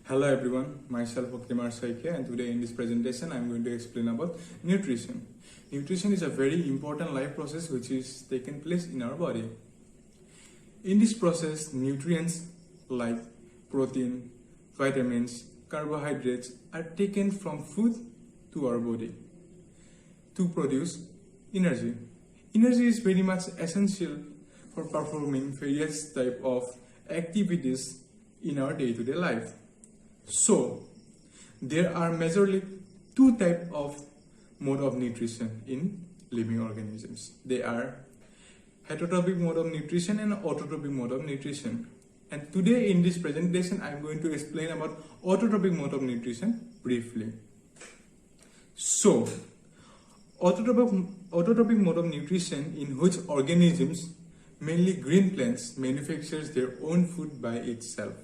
Hello everyone, myself Oktimar Saike, and today in this presentation I am going to explain about nutrition. Nutrition is a very important life process which is taking place in our body. In this process, nutrients like protein, vitamins, carbohydrates are taken from food to our body to produce energy. Energy is very much essential for performing various type of activities in our day-to-day life. So, there are majorly two types of mode of nutrition in living organisms. They are heterotrophic mode of nutrition and autotrophic mode of nutrition. And today in this presentation, I am going to explain about autotrophic mode of nutrition briefly. So, autotrophic mode of nutrition in which organisms, mainly green plants, manufactures their own food by itself.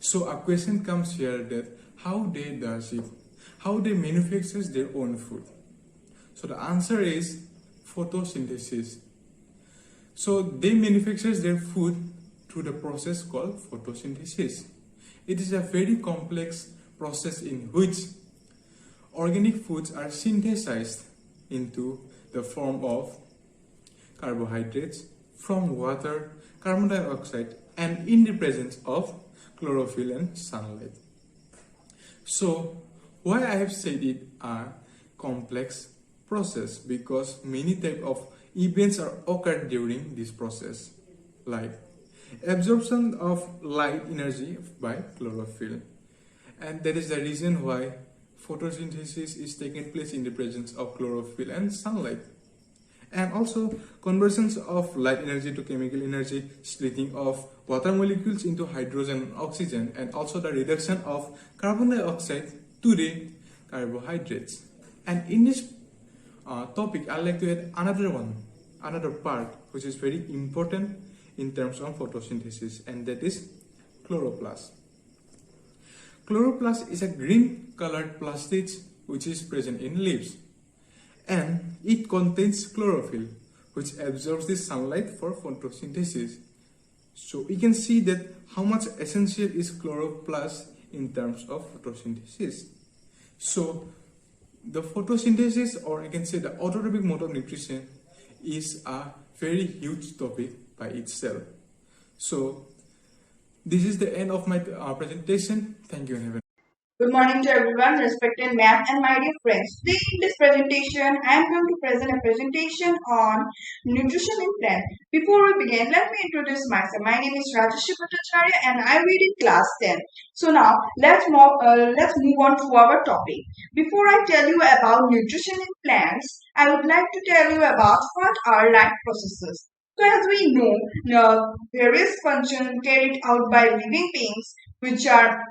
So a question comes here that how they manufacture their own food. So the answer is photosynthesis. So they manufacture their food through the process called photosynthesis. It is a very complex process in which organic foods are synthesized into the form of carbohydrates from water, carbon dioxide, and in the presence of chlorophyll and sunlight. So why I have said it a complex process, because many type of events are occurred during this process, like absorption of light energy by chlorophyll, and that is the reason why photosynthesis is taking place in the presence of chlorophyll and sunlight. And also conversions of light energy to chemical energy, splitting of water molecules into hydrogen and oxygen, and also the reduction of carbon dioxide to the carbohydrates. And in this topic, I'd like to add another part which is very important in terms of photosynthesis, and that is chloroplast. Chloroplast is a green colored plastic which is present in leaves, and it contains chlorophyll, which absorbs the sunlight for photosynthesis. So we can see that how much essential is chloroplast in terms of photosynthesis. So the photosynthesis, or I can say the autotrophic mode of nutrition, is a very huge topic by itself. So this is the end of my presentation. Thank you and have a Good morning to everyone, respected ma'am and my dear friends. Today in this presentation, I am going to present a presentation on nutrition in plant. Before we begin, let me introduce myself. My name is Rajesh Bhattacharya and I read in class 10. So now, let's move on to our topic. Before I tell you about nutrition in plants, I would like to tell you about what are life processes. So as we know, various functions carried out by living beings which are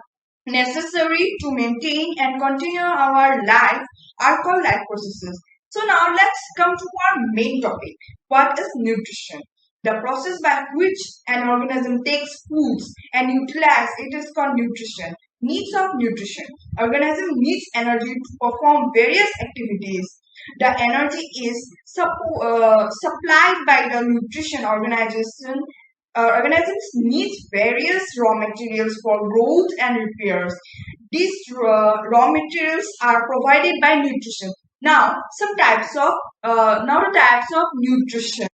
necessary to maintain and continue our life are called life processes. So now let's come to our main topic. What is nutrition? The process by which an organism takes foods and utilize it is called nutrition. Needs of nutrition. Organism needs energy to perform various activities. The energy is supplied by the nutrition organization. Organisms need various raw materials for growth and repairs. These raw materials are provided by nutrition. Now, the types of nutrition.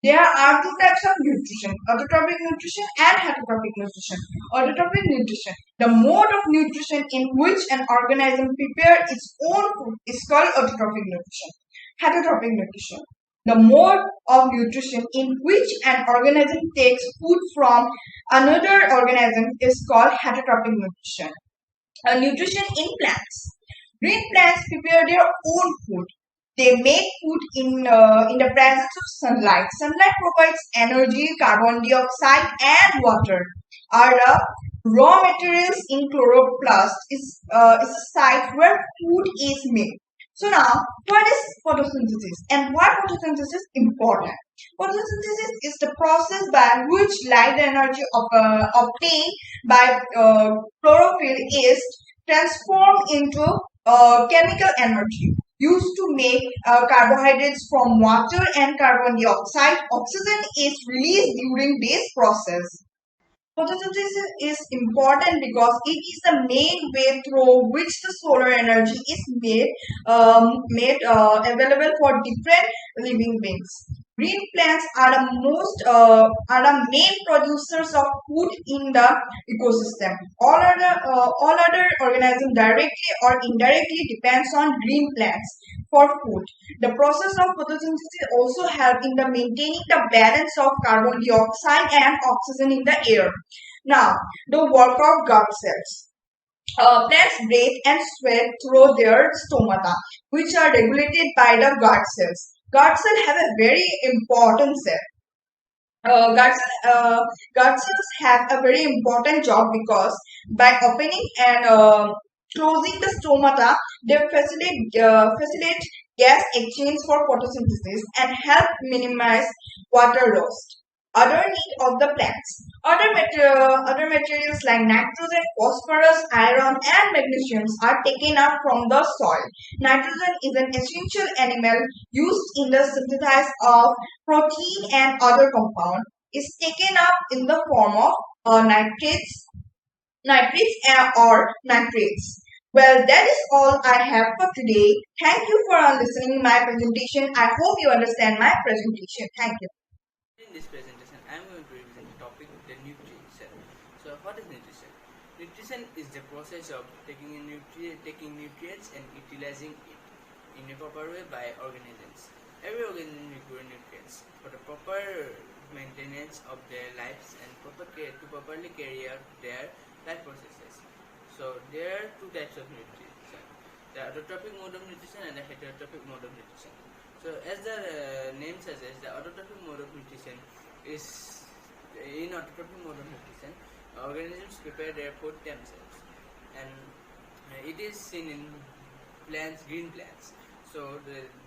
There are two types of nutrition: autotrophic nutrition and heterotrophic nutrition. Autotrophic nutrition, the mode of nutrition in which an organism prepares its own food, is called autotrophic nutrition. Heterotrophic nutrition, the mode of nutrition in which an organism takes food from another organism, is called heterotrophic nutrition. Nutrition in plants. Green plants prepare their own food. They make food in the presence of sunlight. Sunlight provides energy. Carbon dioxide and water are the raw materials in chloroplast. Is a site where food is made. So now, what is photosynthesis and why photosynthesis is important? Photosynthesis is the process by which light energy obtained by chlorophyll is transformed into chemical energy used to make carbohydrates from water and carbon dioxide. Oxygen is released during this process. Photosynthesis is important because it is the main way through which the solar energy is made available for different living beings. Green plants are the main producers of food in the ecosystem. All other organisms directly or indirectly depends on green plants for food. The process of photosynthesis also help in the maintaining the balance of carbon dioxide and oxygen in the air. Now, the work of gut cells. Plants breathe and sweat through their stomata, which are regulated by the gut cells. Gut cells have a very important cell. Uh, gut, uh, Gut cells have a very important job because by opening and closing the stomata, they facilitate gas exchange for photosynthesis and help minimize water loss. Other need of the plants. Other materials like nitrogen, phosphorus, iron, and magnesium are taken up from the soil. Nitrogen is an essential animal used in the synthesis of protein and other compound is taken up in the form of or nitrates. Well, that is all I have for today. Thank you for listening my presentation. I hope you understand my presentation. Thank you. In this presentation, I am going to represent the topic the nutrition. So, what is nutrition? Nutrition is the process of taking nutrients and utilizing it in a proper way by organisms. Every organism requires nutrients for the proper maintenance of their lives and to properly carry out their life processes. So, there are two types of nutrition: the autotrophic mode of nutrition and the heterotrophic mode of nutrition. So, as the name suggests, the autotrophic mode of nutrition is in autotrophic mode of nutrition, organisms prepare their food themselves, and it is seen in green plants. So,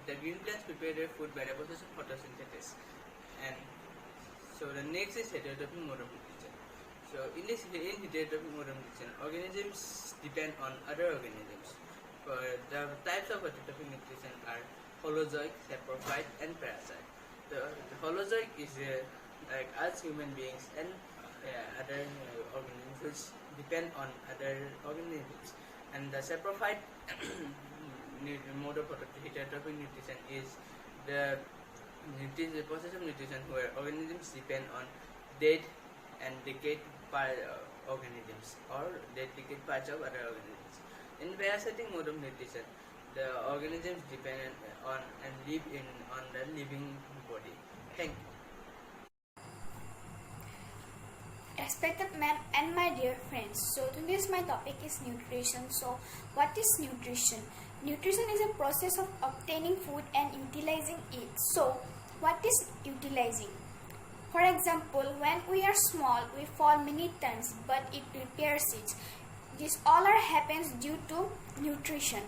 the green plants prepare their food by the process of photosynthesis, and so the next is heterotrophic mode of nutrition. So, in heterotrophic mode of nutrition, organisms depend on other organisms. For the types of heterotrophic nutrition are holozoic, saprophyte, and parasite. The holozoic is like us human beings and other organisms which depend on other organisms. And the saprophyte mode of heterotrophic nutrition is the process of nutrition where organisms depend on dead and decayed organisms or dead decayed parts of other organisms. In parasitic mode of nutrition, the organisms depend on and live on the living body. Thank you. Respected ma'am and my dear friends, so today's my topic is nutrition. So what is nutrition? Nutrition is a process of obtaining food and utilizing it. So what is utilizing? For example, when we are small, we fall many times, but it repairs it. This all happens due to nutrition.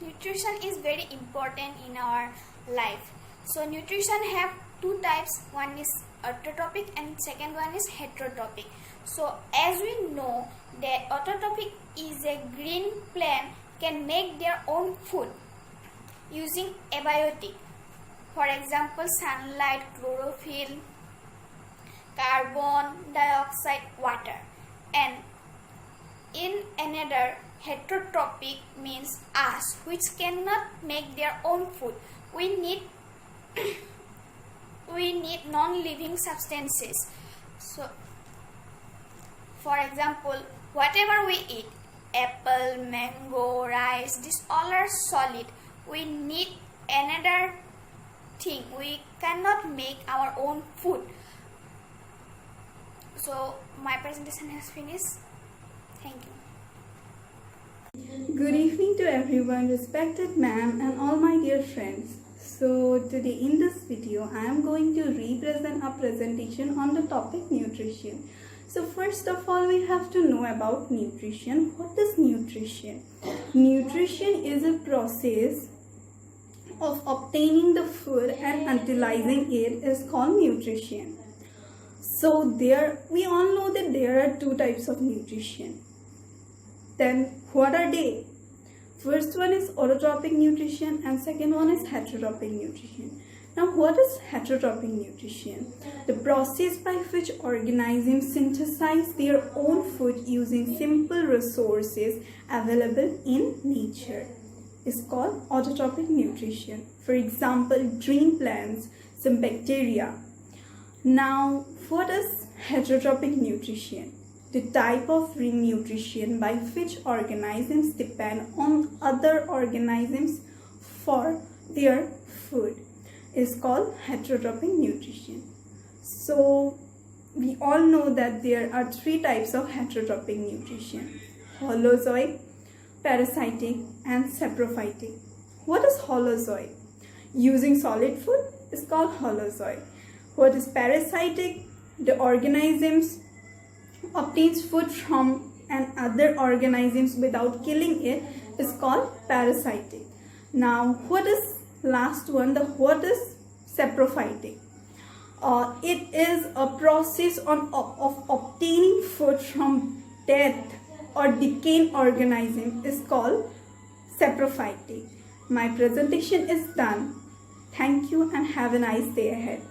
Nutrition is very important in our life. So nutrition have two types. One is autotrophic and second one is heterotrophic. So as we know that autotrophic is a green plant can make their own food using abiotic. For example, sunlight, chlorophyll, carbon dioxide, water. And in another, heterotrophic means us, which cannot make their own food. We need non-living substances. So, for example, whatever we eat, apple, mango, rice, these all are solid. We need another thing. We cannot make our own food. So, my presentation has finished. Thank you. Good evening to everyone, respected ma'am and all my dear friends. So today in this video I am going to represent a presentation on the topic nutrition. So first of all we have to know about nutrition. What is nutrition? Nutrition is a process of obtaining the food and utilizing it is called nutrition. So we all know that there are two types of nutrition. Then what are they? First one is autotrophic nutrition and second one is heterotrophic nutrition. Now, what is heterotrophic nutrition? The process by which organisms synthesize their own food using simple resources available in nature is called autotrophic nutrition. For example, green plants, some bacteria. Now, what is heterotrophic nutrition? The type of nutrition by which organisms depend on other organisms for their food is called heterotrophic nutrition. So, we all know that there are three types of heterotrophic nutrition: holozoic, parasitic, and saprophytic. What is holozoic? Using solid food is called holozoic. What is parasitic? The organisms obtains food from other organisms without killing it is called parasitic. Now, what is last one? What is saprophytic? It is a process of obtaining food from dead or decaying organism is called saprophytic. My presentation is done. Thank you and have a nice day ahead.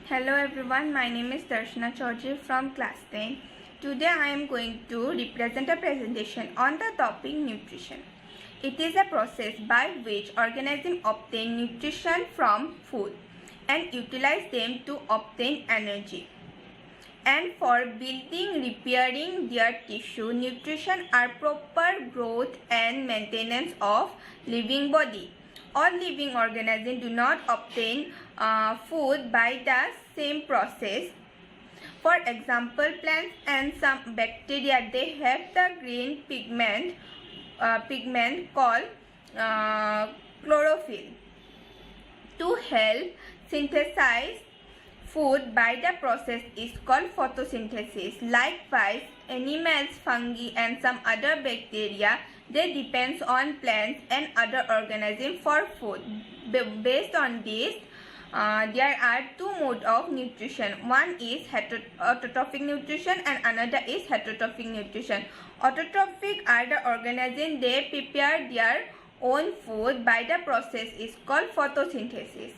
Hello everyone, my name is Darshana Chaudhary from class 10. Today I am going to represent a presentation on the topic nutrition. It is a process by which organisms obtain nutrition from food and utilize them to obtain energy. And for building, repairing their tissue, nutrition are proper growth and maintenance of living body. All living organisms do not obtain food by the same process. For example, plants and some bacteria, they have the green pigment called chlorophyll to help synthesize food by the process is called photosynthesis. Likewise, animals, fungi and some other bacteria, they depend on plants and other organisms for food. Based on this, there are two modes of nutrition. One is autotrophic nutrition and another is heterotrophic nutrition. Autotrophic are the organisms, they prepare their own food by the process is called photosynthesis.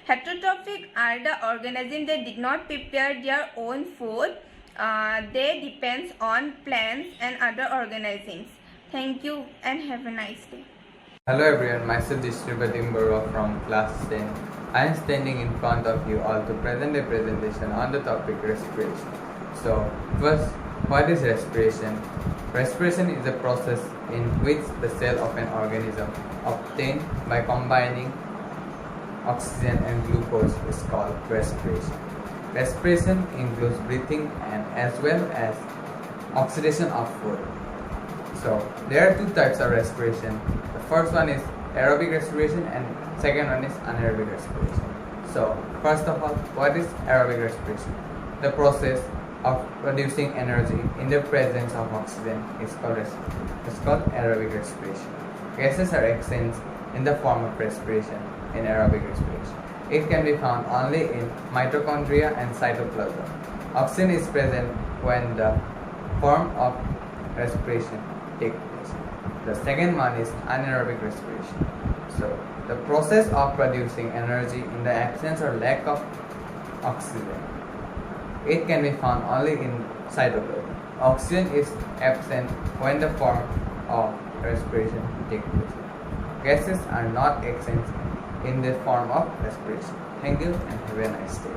Heterotrophic are the organisms, they did not prepare their own food. They depend on plants and other organisms. Thank you and have a nice day. Hello everyone, myself Dishribati Mbaro from class 10. I am standing in front of you all to present a presentation on the topic respiration. So first, what is respiration? Respiration is a process in which the cell of an organism obtained by combining oxygen and glucose is called respiration. Respiration includes breathing and as well as oxidation of food. So there are two types of respiration. The first one is aerobic respiration and second one is anaerobic respiration. So first of all, what is aerobic respiration? The process of producing energy in the presence of oxygen is called aerobic respiration. Gases are exchanged in the form of respiration in aerobic respiration. It can be found only in mitochondria and cytoplasm. Oxygen is present when the form of respiration takes place. The second one is anaerobic respiration. So the process of producing energy in the absence or lack of oxygen. It can be found only in cytoplasm. Oxygen is absent when the form of respiration takes place. Gases are not exchanged in the form of respiration. Thank you and have a nice day.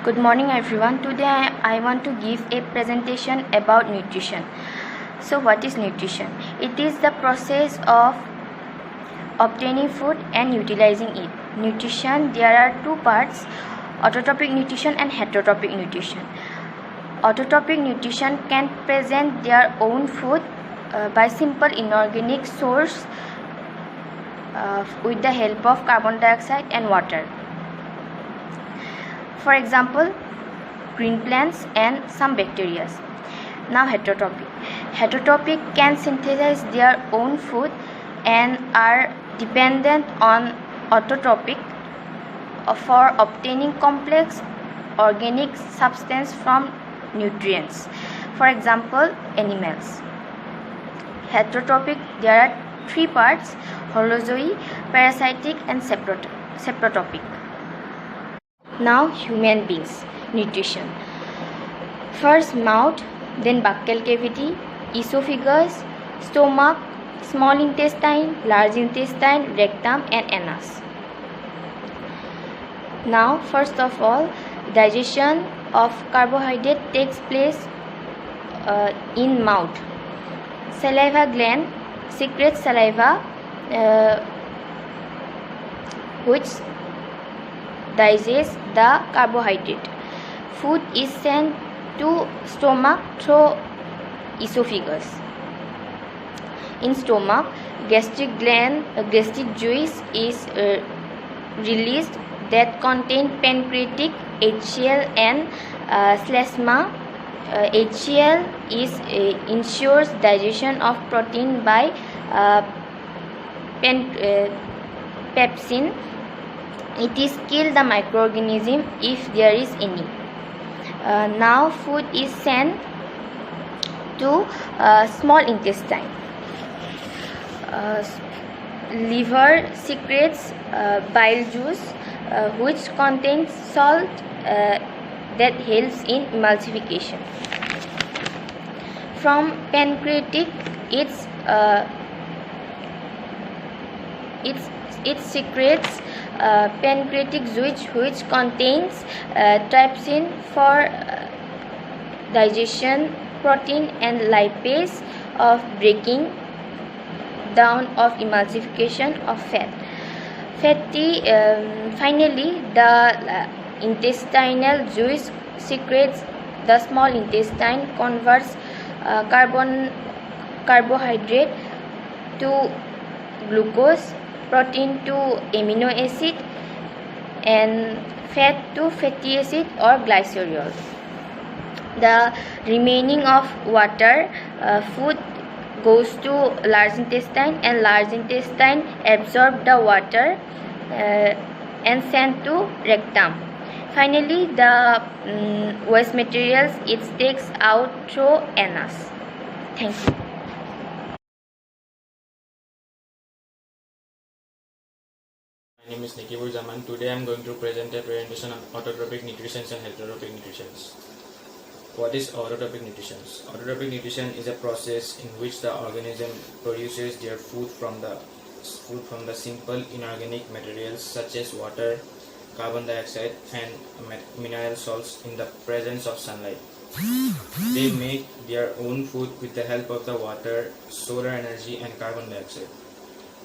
Good morning everyone. Today I want to give a presentation about nutrition. So what is nutrition? It is the process of obtaining food and utilizing it. Nutrition, there are two parts: autotrophic nutrition and heterotrophic nutrition. Autotrophic nutrition can present their own food by simple inorganic source with the help of carbon dioxide and water. For example, green plants and some bacteria. Now heterotrophic. Heterotrophic can synthesize their own food and are dependent on autotrophic for obtaining complex organic substance from nutrients. For example, animals. Heterotrophic, there are three parts: holozoic, parasitic and separate topic. Now human beings nutrition. First mouth, then buccal cavity, esophagus, stomach, small intestine, large intestine, rectum and anus. Now first of all, digestion of carbohydrate takes place in mouth. Saliva gland secretes saliva which digests the carbohydrate. Food is sent to stomach through esophagus. In stomach, gastric juice is released that contain pancreatic, HCl and schleusma. HCl ensures digestion of protein by pepsin. It is kill the microorganism if there is any. Now food is sent to small intestine. Liver secretes bile juice which contains salt that helps in emulsification. From pancreatic, it secretes pancreatic juice which contains trypsin for digestion, protein and lipase of breaking down of emulsification of fat. Finally, the intestinal juice secretes the small intestine converts carbohydrate to glucose, protein to amino acid and fat to fatty acid or glycerol. The remaining of water food goes to large intestine and large intestine absorb the water and sent to rectum. Finally, the waste materials it takes out through anus. Thank you. My name is Nikibur Zaman. Today I am going to present a presentation on autotrophic nutrition and heterotrophic nutrition. What is autotrophic nutrition? Autotrophic nutrition is a process in which the organism produces their food from the simple inorganic materials such as water, carbon dioxide and mineral salts in the presence of sunlight. They make their own food with the help of the water, solar energy and carbon dioxide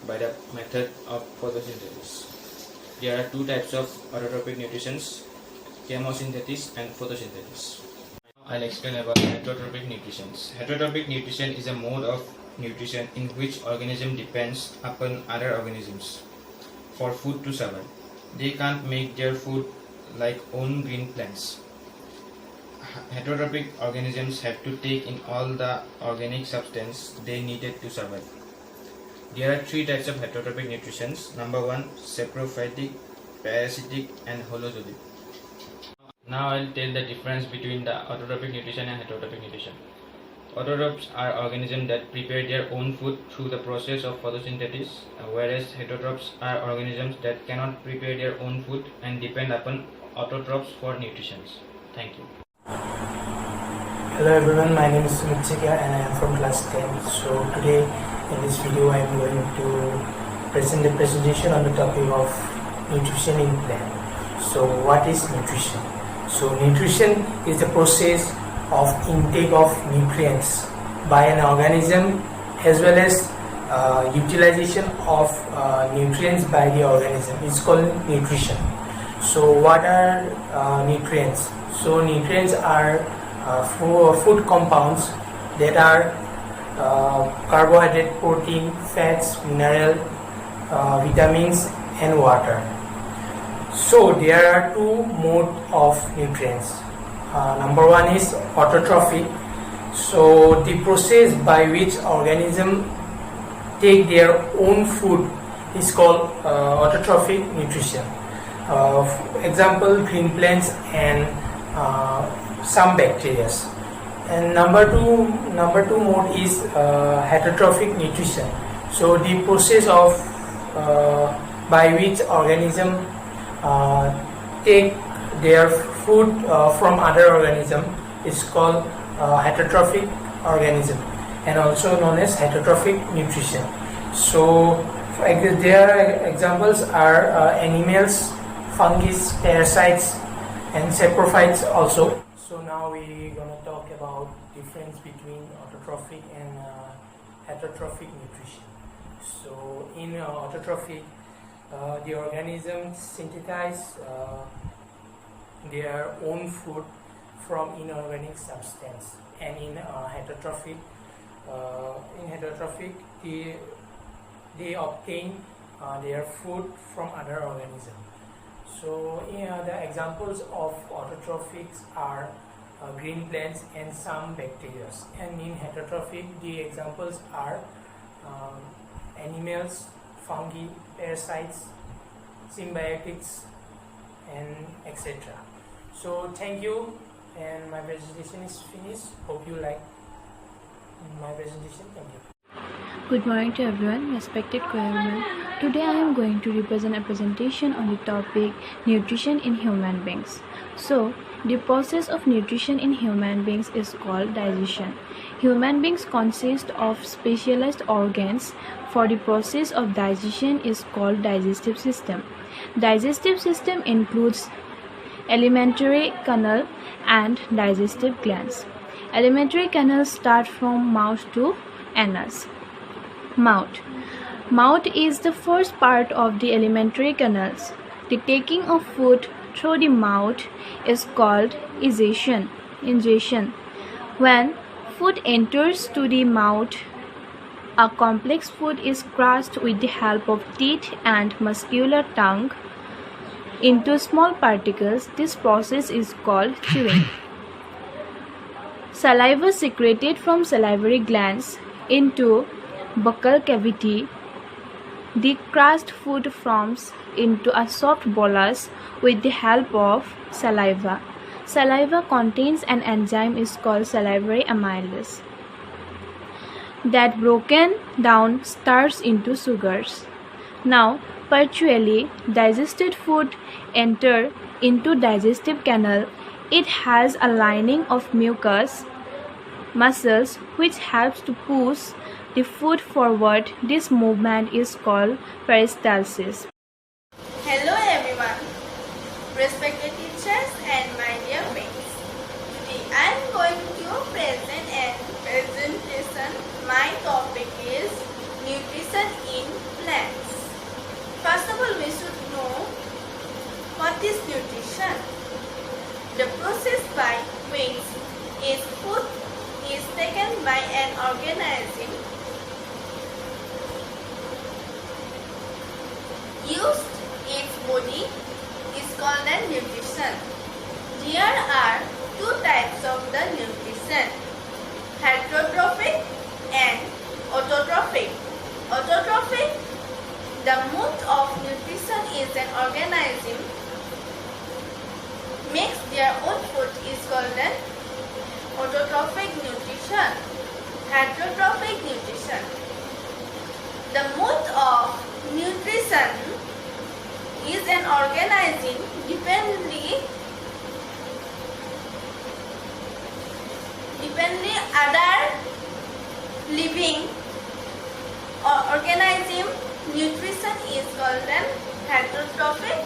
by the method of photosynthesis. There are two types of autotrophic nutrition, chemosynthesis and photosynthesis. I'll explain about heterotrophic nutrition. Heterotrophic nutrition is a mode of nutrition in which organism depends upon other organisms for food to survive. They can't make their food like own green plants. Heterotrophic organisms have to take in all the organic substance they needed to survive. There are three types of heterotrophic nutrition. Number one, saprophytic, parasitic and holozoic. Now I'll tell the difference between the autotrophic nutrition and heterotrophic nutrition. Autotrophs are organisms that prepare their own food through the process of photosynthesis, whereas heterotrophs are organisms that cannot prepare their own food and depend upon autotrophs for nutrition. Thank you. Hello everyone, my name is Sumit Chekya and I am from class 10. So today in this video I am going to present a presentation on the topic of nutrition in plant. So what is nutrition? So nutrition is the process of intake of nutrients by an organism as well as utilization of nutrients by the organism. It's called nutrition. So what are nutrients? So nutrients are food compounds that are carbohydrate, protein, fats, mineral, vitamins and water. So there are two modes of nutrients. Number one is autotrophic. So the process by which organism take their own food is called autotrophic nutrition. Example, green plants and some bacteria. And number two mode is heterotrophic nutrition. So the process of by which organism take their food from other organism is called heterotrophic organism, and also known as heterotrophic nutrition. So their examples are animals, fungi, parasites, and saprophytes also. So now we're gonna talk about difference between autotrophic and heterotrophic nutrition. So in autotrophic, the organisms synthesize their own food from inorganic substance, and in heterotrophic, they obtain their food from other organisms. So the examples of autotrophics are green plants and some bacteria, and in heterotrophic the examples are animals, fungi, parasites, symbiotics, and etc. So thank you, and my presentation is finished. Hope you like my presentation. Thank you. Good morning to everyone, respected choirman. Today I am going to represent a presentation on the topic nutrition in human beings. So, the process of nutrition in human beings is called digestion. Human beings consist of specialized organs. For the process of digestion is called digestive system. Digestive system includes alimentary canal and digestive glands. Alimentary canals start from mouth to anus. Mouth is the first part of the alimentary canals. The taking of food through the mouth is called ingestion. When food enters to the mouth, a complex food is crushed with the help of teeth and muscular tongue into small particles. This process is called chewing. Saliva secreted from salivary glands into buccal cavity. The crushed food forms into a soft bolus with the help of saliva. Saliva contains an enzyme is called salivary amylase that broken down starts into sugars. Now, partially digested food enter into digestive canal. It has a lining of mucous muscles which helps to push the food forward. This movement is called peristalsis. Hello everyone, respected teachers and my dear friends. Today I am going to present a presentation. My topic is nutrition in plants. First of all, we should know what is nutrition. The process by which its food is taken by an organism used its body is called as nutrition. There are two types of the nutrition: heterotrophic and autotrophic. Autotrophic, the mode of nutrition is an organism makes their own food is called an autotrophic nutrition. Heterotrophic nutrition, the mode of nutrition is an organism dependently other living organism. Nutrition is called an heterotrophic